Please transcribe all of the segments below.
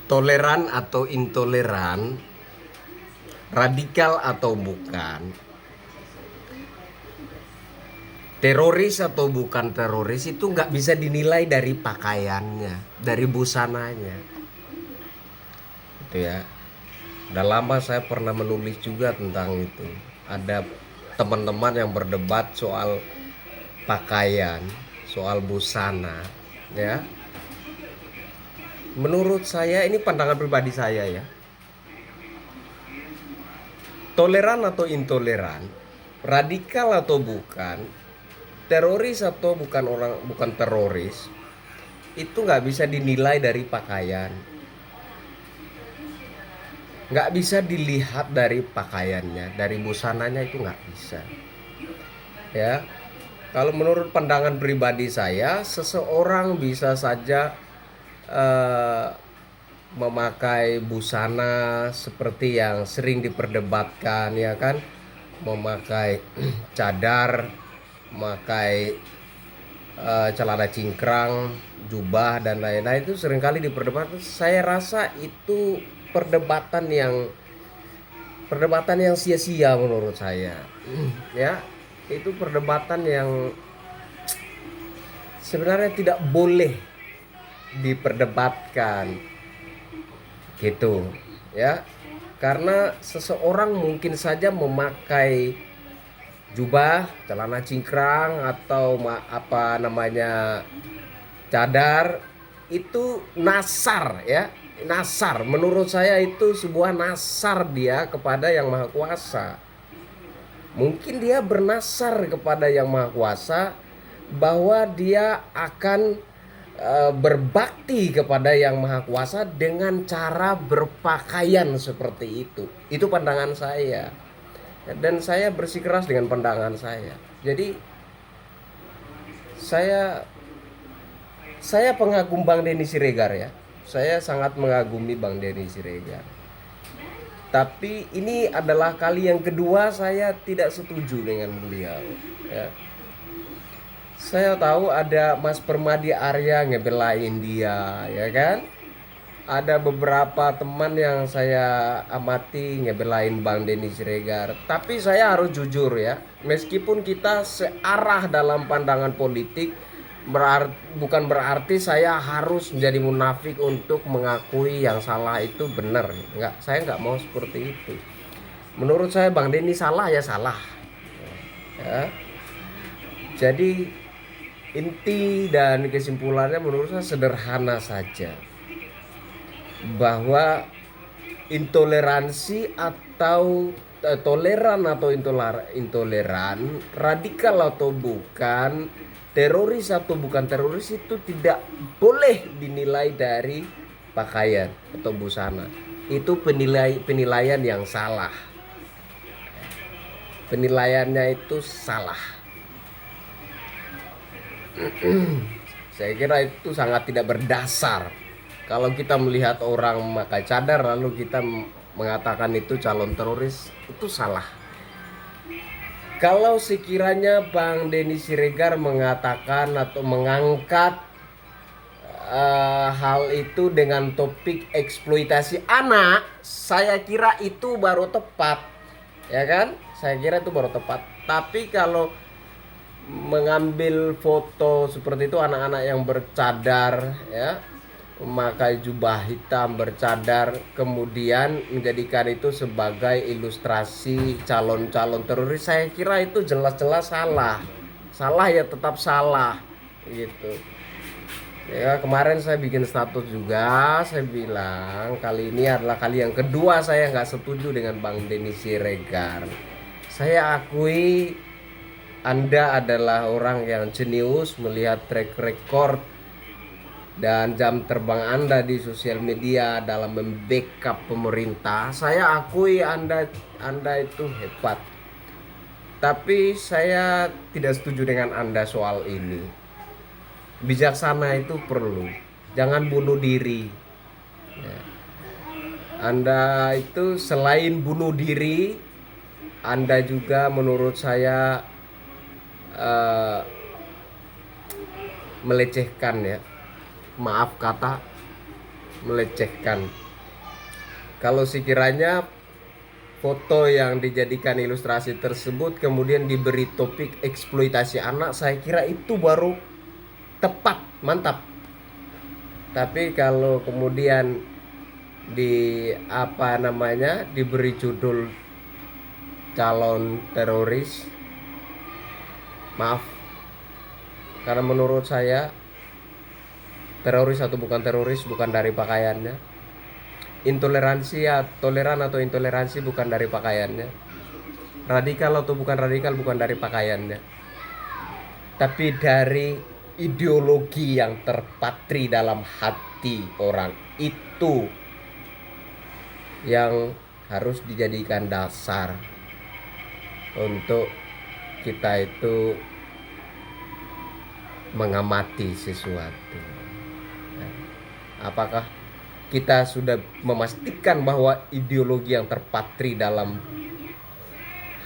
Toleran atau intoleran, radikal atau bukan, teroris atau bukan teroris itu nggak bisa dinilai dari pakaiannya, dari busananya, gitu ya. Udah lama saya pernah menulis juga tentang itu. Ada teman-teman yang berdebat soal pakaian, soal busana, ya. Menurut saya ini pandangan pribadi saya ya. Toleran atau intoleran, radikal atau bukan, teroris atau bukan teroris, itu nggak bisa dinilai dari pakaian, nggak bisa dilihat dari pakaiannya, dari busananya itu nggak bisa. Ya, kalau menurut pandangan pribadi saya, seseorang bisa saja eh, memakai busana seperti yang sering diperdebatkan, ya kan, memakai cadar, memakai celana cingkrang, jubah dan lain-lain itu seringkali diperdebatkan. Saya rasa itu perdebatan yang perdebatan yang sia-sia menurut saya. Ya, itu perdebatan yang sebenarnya tidak boleh diperdebatkan gitu, ya. Karena seseorang mungkin saja memakai jubah, celana cingkrang atau apa namanya cadar itu nasar ya. Nasar menurut saya itu sebuah nasar dia kepada yang maha kuasa. Mungkin dia bernasar kepada yang maha kuasa bahwa dia akan berbakti kepada yang maha kuasa dengan cara berpakaian seperti itu. Itu pandangan saya. Dan saya bersikeras dengan pandangan saya. Jadi saya pengagum Bang Denny Siregar ya. Saya sangat mengagumi Bang Denny Siregar. Tapi ini adalah kali yang kedua saya tidak setuju dengan beliau. Ya. Saya tahu ada Mas Permadi Arya ngebelain dia, ya kan? Ada beberapa teman yang saya amati ngebelain Bang Denny Siregar. Tapi saya harus jujur ya, meskipun kita searah dalam pandangan politik, bukan berarti saya harus menjadi munafik untuk mengakui yang salah itu benar. Enggak, saya nggak mau seperti itu. Menurut saya Bang Denny salah ya salah. Ya. Jadi inti dan kesimpulannya menurut saya sederhana saja, bahwa intoleransi atau toleran atau intoleran, radikal atau bukan, teroris atau bukan teroris itu tidak boleh dinilai dari pakaian atau busana. Itu penilaian yang salah. Penilaiannya itu salah. Saya kira itu sangat tidak berdasar. Kalau kita melihat orang memakai cadar lalu kita mengatakan itu calon teroris, itu salah. Kalau sekiranya Bang Denny Siregar mengatakan atau mengangkat hal itu dengan topik eksploitasi anak, saya kira itu baru tepat, ya kan? Saya kira itu baru tepat. Tapi kalau mengambil foto seperti itu, anak-anak yang bercadar ya, memakai jubah hitam bercadar, kemudian menjadikan itu sebagai ilustrasi calon-calon teroris, saya kira itu jelas-jelas salah. Salah ya tetap salah gitu. Ya, kemarin saya bikin status juga, saya bilang kali ini adalah kali yang kedua saya nggak setuju dengan Bang Denny Siregar. Saya akui Anda adalah orang yang jenius melihat track record dan jam terbang Anda di sosial media dalam membackup pemerintah. Saya akui Anda itu hebat. Tapi saya tidak setuju dengan Anda soal ini. Bijaksana itu perlu. Jangan bunuh diri. Ya. Anda itu selain bunuh diri, Anda juga menurut saya melecehkan ya. Maaf kata, melecehkan. Kalau sekiranya foto yang dijadikan ilustrasi tersebut kemudian diberi topik eksploitasi anak, saya kira itu baru tepat, mantap. Tapi kalau kemudian diberi judul calon teroris, maaf, karena menurut saya teroris atau bukan teroris bukan dari pakaiannya. Intoleransi ya, toleran atau intoleransi bukan dari pakaiannya. Radikal atau bukan radikal bukan dari pakaiannya. Tapi dari ideologi yang terpatri dalam hati orang. Itu yang harus dijadikan dasar untuk kita itu mengamati sesuatu. Apakah kita sudah memastikan bahwa ideologi yang terpatri dalam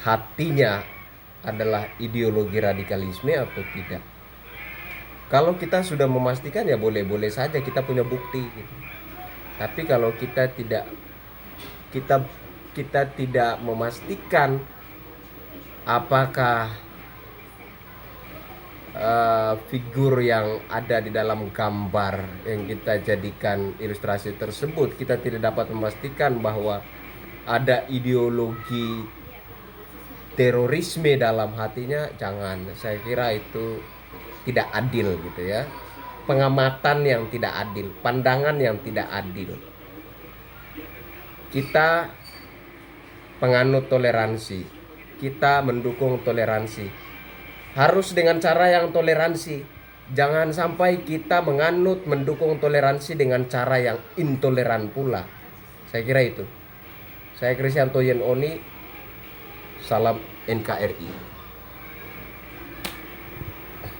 hatinya adalah ideologi radikalisme atau tidak? Kalau kita sudah memastikan ya boleh-boleh saja, kita punya bukti gitu. Tapi kalau kita tidak memastikan apakah figur yang ada di dalam gambar yang kita jadikan ilustrasi tersebut, kita tidak dapat memastikan bahwa ada ideologi terorisme dalam hatinya, jangan. Saya kira itu tidak adil gitu ya. Pengamatan yang tidak adil, pandangan yang tidak adil. Kita penganut toleransi, kita mendukung toleransi. Harus dengan cara yang toleransi. Jangan sampai kita mendukung toleransi dengan cara yang intoleran pula. Saya kira itu. Saya Krisyanto Yen Oni, salam NKRI.